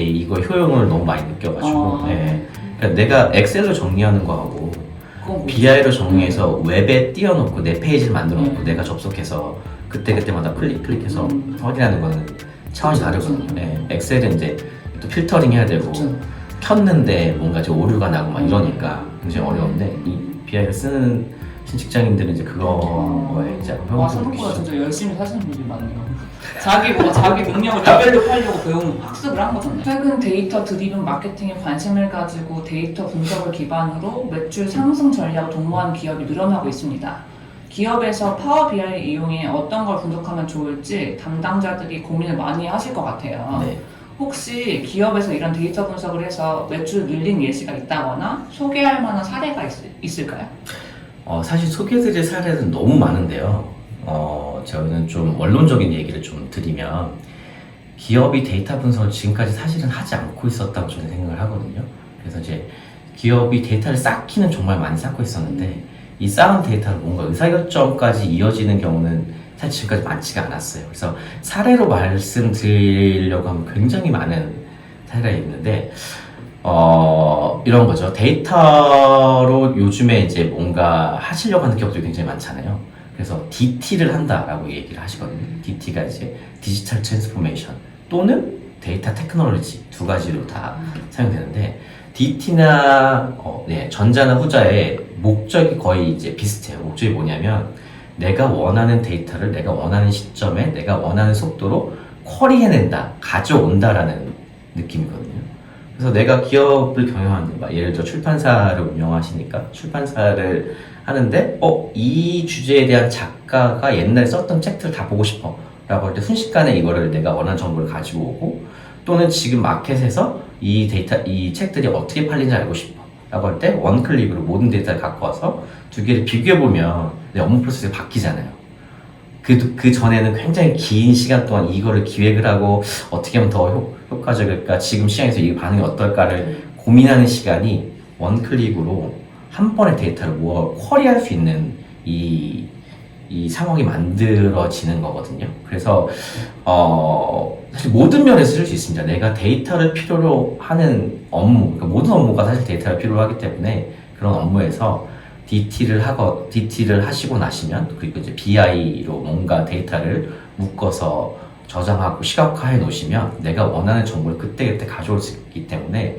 이거 효용을 너무 많이 느껴가지고 예. 그러니까 내가 엑셀로 정리하는 거하고 BI로 정리해서 웹에 띄워놓고 내 페이지를 만들어놓고 내가 접속해서 그때그때마다 클릭해서 확인하는 거는 차원이 다르거든요. 예. 엑셀은 이제 또 필터링 해야 되고 켰는데 뭔가 좀 오류가 나고 막 이러니까 굉장히 어려운데 이 BI를 쓰는 직장인들은 이제 그거에 이제 와, 생각보다 진짜 열심히 사시는 분들이 많네요. 자기 능력을 데벨롭하려고 배운 학습을 한 거잖아요. 최근 데이터 드리븐 마케팅에 관심을 가지고 데이터 분석을 기반으로 매출 상승 전략을 도모하는 기업이 늘어나고 있습니다. 기업에서 파워 BI를 이용해 어떤 걸 분석하면 좋을지 담당자들이 고민을 많이 하실 것 같아요. 네. 혹시 기업에서 이런 데이터 분석을 해서 매출을 늘린 예시가 있다거나 소개할 만한 사례가 있을까요? 사실 소개해드릴 사례는 너무 많은데요. 저는 좀 원론적인 얘기를 좀 드리면 기업이 데이터 분석을 지금까지 사실은 하지 않고 있었다고 저는 생각을 하거든요. 그래서 이제 기업이 데이터를 쌓기는 정말 많이 쌓고 있었는데 이 쌓은 데이터로 뭔가 의사결정까지 이어지는 경우는 사실 지금까지 많지가 않았어요. 그래서 사례로 말씀드리려고 하면 굉장히 많은 사례가 있는데 이런 거죠. 데이터로 요즘에 이제 뭔가 하시려고 하는 기업들이 굉장히 많잖아요. 그래서 DT를 한다라고 얘기를 하시거든요. DT가 이제 디지털 트랜스포메이션 또는 데이터 테크놀로지 두 가지로 다 사용되는데 DT나 전자나 후자의 목적이 거의 이제 비슷해요. 목적이 뭐냐면 내가 원하는 데이터를 내가 원하는 시점에 내가 원하는 속도로 쿼리해낸다, 가져온다라는 느낌이거든요. 그래서 내가 기업을 경영하는, 예를 들어 출판사를 운영하시니까 출판사를 하는데 이 주제에 대한 작가가 옛날에 썼던 책들을 다 보고 싶어 라고 할 때 순식간에 이거를 내가 원하는 정보를 가지고 오고 또는 지금 마켓에서 이 데이터, 이 책들이 어떻게 팔리는지 알고 싶어 라고 할 때 원클릭으로 모든 데이터를 갖고 와서 두 개를 비교해보면 내 업무 프로세스가 바뀌잖아요. 그 전에는 굉장히 긴 시간 동안 이거를 기획을 하고 어떻게 하면 더 효과적일까, 지금 시장에서 이 반응이 어떨까를 고민하는 시간이 원클릭으로 한 번의 데이터를 모아 쿼리할 수 있는 이 상황이 만들어지는 거거든요. 그래서 사실 모든 면에서 쓸 수 있습니다. 내가 데이터를 필요로 하는 업무, 그러니까 모든 업무가 사실 데이터를 필요로 하기 때문에 그런 업무에서 DT를 하시고 나시면, 그리고 이제 BI로 뭔가 데이터를 묶어서 저장하고 시각화해 놓으시면 내가 원하는 정보를 그때그때 가져올 수 있기 때문에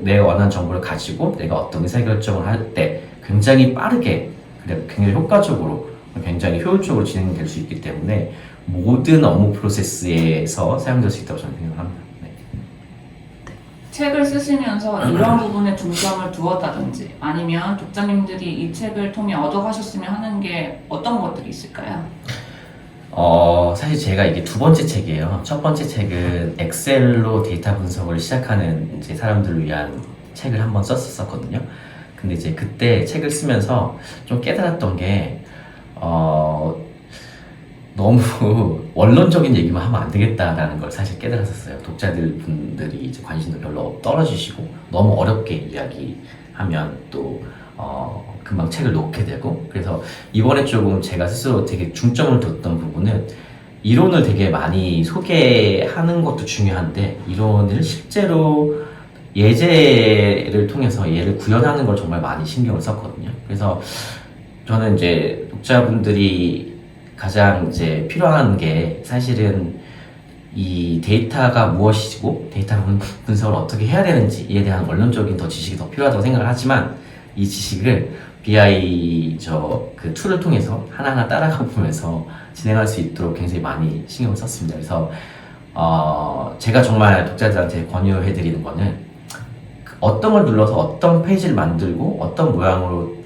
내가 원하는 정보를 가지고 내가 어떤 의사결정을 할 때 굉장히 빠르게, 굉장히 효과적으로, 굉장히 효율적으로 진행될 수 있기 때문에 모든 업무 프로세스에서 사용될 수 있다고 저는 생각합니다. 네. 책을 쓰시면서 이런 부분에 중점을 두었다든지 아니면 독자님들이 이 책을 통해 얻어가셨으면 하는 게 어떤 것들이 있을까요? 사실 제가 이게 두 번째 책이에요. 첫 번째 책은 엑셀로 데이터 분석을 시작하는 이제 사람들을 위한 책을 한번 썼었거든요. 근데 이제 그때 책을 쓰면서 좀 깨달았던 게, 너무 원론적인 얘기만 하면 안 되겠다라는 걸 사실 깨달았었어요. 독자분들이 이제 관심도 별로 떨어지시고 너무 어렵게 이야기하면 또 금방 책을 놓게 되고, 그래서 이번에 조금 제가 스스로 되게 중점을 뒀던 부분은 이론을 되게 많이 소개하는 것도 중요한데 이론을 실제로 예제를 통해서 얘를 구현하는 걸 정말 많이 신경을 썼거든요. 그래서 저는 이제 독자분들이 가장 이제 필요한 게 사실은 이 데이터가 무엇이고 데이터 분석을 어떻게 해야 되는지에 대한 원론적인 지식이 더 필요하다고 생각을 하지만 이 지식을 BI 그 툴을 통해서 하나하나 따라가 보면서 진행할 수 있도록 굉장히 많이 신경을 썼습니다. 그래서 제가 정말 독자들한테 권유해드리는 거는 어떤 걸 눌러서 어떤 페이지를 만들고 어떤 모양으로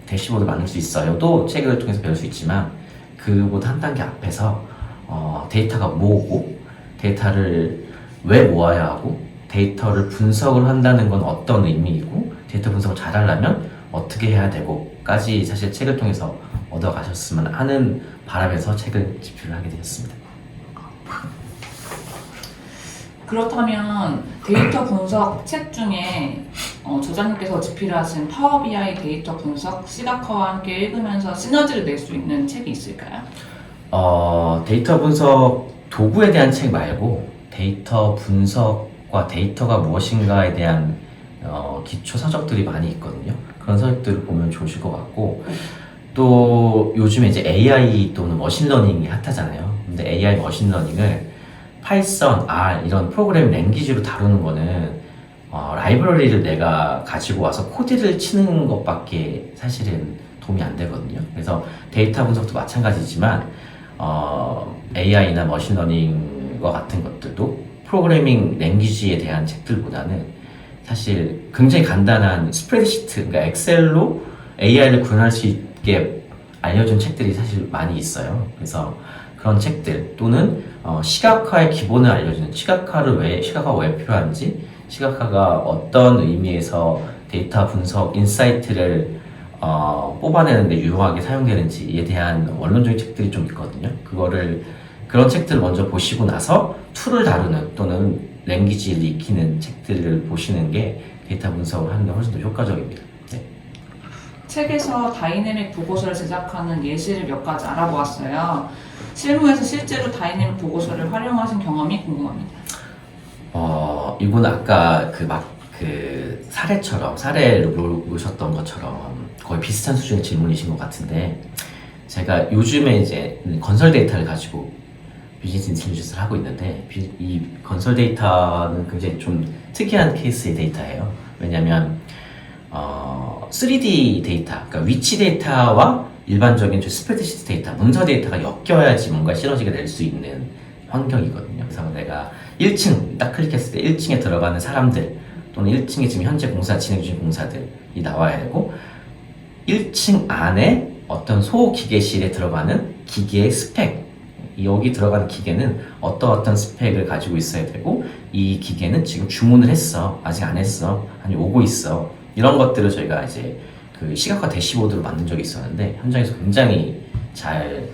대시보드 만들 수 있어요. 또 책을 통해서 배울 수 있지만 그보다 한 단계 앞에서 데이터가 뭐고 데이터를 왜 모아야 하고 데이터를 분석을 한다는 건 어떤 의미이고 데이터 분석을 잘하려면 어떻게 해야 되고까지 사실 책을 통해서 얻어가셨으면 하는 바람에서 책을 집필을 하게 되었습니다. 그렇다면 데이터 분석 책 중에 저자님께서 집필하신 파워 BI 데이터 분석 시각화와 함께 읽으면서 시너지를 낼 수 있는 책이 있을까요? 데이터 분석 도구에 대한 책 말고 데이터 분석과 데이터가 무엇인가에 대한 기초 서적들이 많이 있거든요. 그런 서적들을 보면 좋으실 것 같고, 또 요즘에 이제 AI 또는 머신러닝이 핫하잖아요. 근데 AI 머신러닝을 파이썬, R 이런 프로그래밍 랭귀지로 다루는 거는 라이브러리를 내가 가지고 와서 코드를 치는 것밖에 사실은 도움이 안 되거든요. 그래서 데이터 분석도 마찬가지지만 AI나 머신러닝과 같은 것들도 프로그래밍 랭귀지에 대한 책들보다는 사실 굉장히 간단한 스프레드시트, 그러니까 엑셀로 AI를 구현할 수 있게 알려준 책들이 사실 많이 있어요. 그래서 그런 책들 또는 시각화의 기본을 알려주는 시각화가 왜 필요한지, 시각화가 어떤 의미에서 데이터 분석 인사이트를 뽑아내는데 유용하게 사용되는지에 대한 원론적인 책들이 좀 있거든요. 그런 책들을 먼저 보시고 나서 툴을 다루는 또는 랭귀지를 익히는 책들을 보시는 게 데이터 분석을 하는 데 훨씬 더 효과적입니다. 네. 책에서 다이내믹 보고서를 제작하는 예시를 몇 가지 알아보았어요. 실무에서 실제로 다이내믹 보고서를 활용하신 경험이 궁금합니다. 이건 아까 사례를 보셨던 것처럼 거의 비슷한 수준의 질문이신 것 같은데, 제가 요즘에 이제 건설 데이터를 가지고 비즈니스 인텔리전스를 하고 있는데, 이 건설 데이터는 굉장히 좀 특이한 케이스의 데이터예요. 왜냐면 3D 데이터, 그러니까 위치 데이터와 일반적인 스프레드시트 데이터, 문서 데이터가 엮여야지 뭔가 시너지가 낼 수 있는 환경이거든요. 그래서 내가 1층 딱 클릭했을 때 1층에 들어가는 사람들 또는 1층에 지금 현재 진행 중인 공사들이 나와야 되고, 1층 안에 어떤 소기계실에 들어가는 기계의 스펙, 여기 들어가는 기계는 어떤 스펙을 가지고 있어야 되고, 이 기계는 지금 주문을 했어, 아직 안 했어, 아니 오고 있어, 이런 것들을 저희가 이제 그 시각화 대시보드로 만든 적이 있었는데 현장에서 굉장히 잘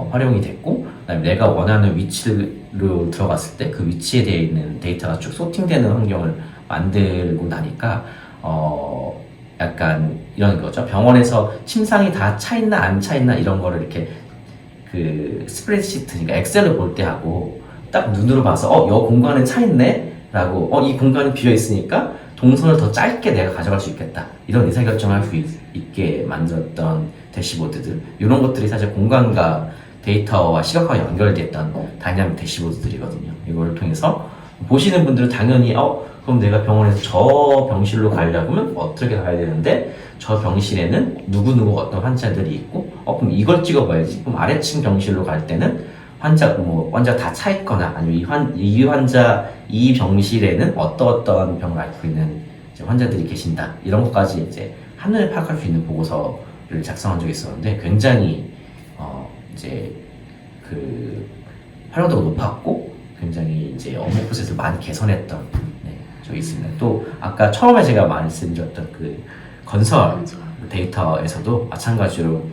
활용이 됐고, 그다음에 내가 원하는 위치로 들어갔을 때 그 위치에 대해 있는 데이터가 쭉 소팅되는 환경을 만들고 나니까 약간 이런 거죠. 병원에서 침상이 다 차있나 안 차있나 이런 거를 이렇게 그 스프레드시트, 그러니까 엑셀을 볼 때 하고 딱 눈으로 봐서 이 공간은 차있네 라고, 이 공간이 비어있으니까 동선을 더 짧게 내가 가져갈 수 있겠다, 이런 의사결정을 할 수 있게 만들었던 대시보드들, 이런 것들이 사실 공간과 데이터와 시각화가 연결됐던 다이나믹 대시보드들이거든요. 이걸 통해서 보시는 분들은 당연히 그럼 내가 병원에서 저 병실로 가려면 어떻게 가야 되는데, 저 병실에는 누구누구 어떤 환자들이 있고, 그럼 이걸 찍어봐야지. 그럼 아래층 병실로 갈 때는 환자 다 차 있거나, 아니면 이 병실에는 어떠한 병을 앓고 있는 환자들이 계신다, 이런 것까지 이제 한눈에 파악할 수 있는 보고서를 작성한 적이 있었는데, 굉장히 이제 그 활용도가 높았고, 굉장히 이제 업무 프로세스를 많이 개선했던 적이 있습니다. 또 아까 처음에 제가 말씀드렸던 그 건설 데이터에서도 마찬가지로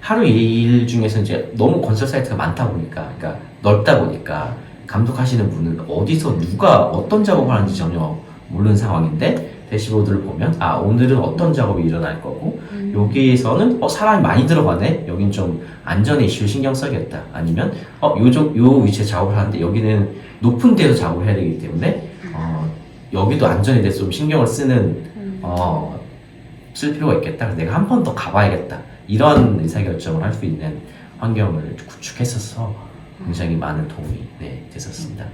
하루 일 중에서 이제 너무 건설 사이트가 많다 보니까, 그러니까 넓다 보니까 감독하시는 분은 어디서 누가 어떤 작업을 하는지 전혀 모르는 상황인데, 대시보드를 보면 오늘은 어떤 작업이 일어날 거고, 여기에서는 사람이 많이 들어가네, 여긴 좀 안전의 이슈를 신경 써야겠다, 아니면 요 위치에 작업을 하는데 여기는 높은 데서 작업을 해야 되기 때문에 여기도 안전에 대해서 좀 신경을 쓸 필요가 있겠다, 그래서 내가 한 번 더 가봐야겠다, 이런 의사결정을 할 수 있는 환경을 구축했어서 굉장히 많은 도움이 됐었습니다.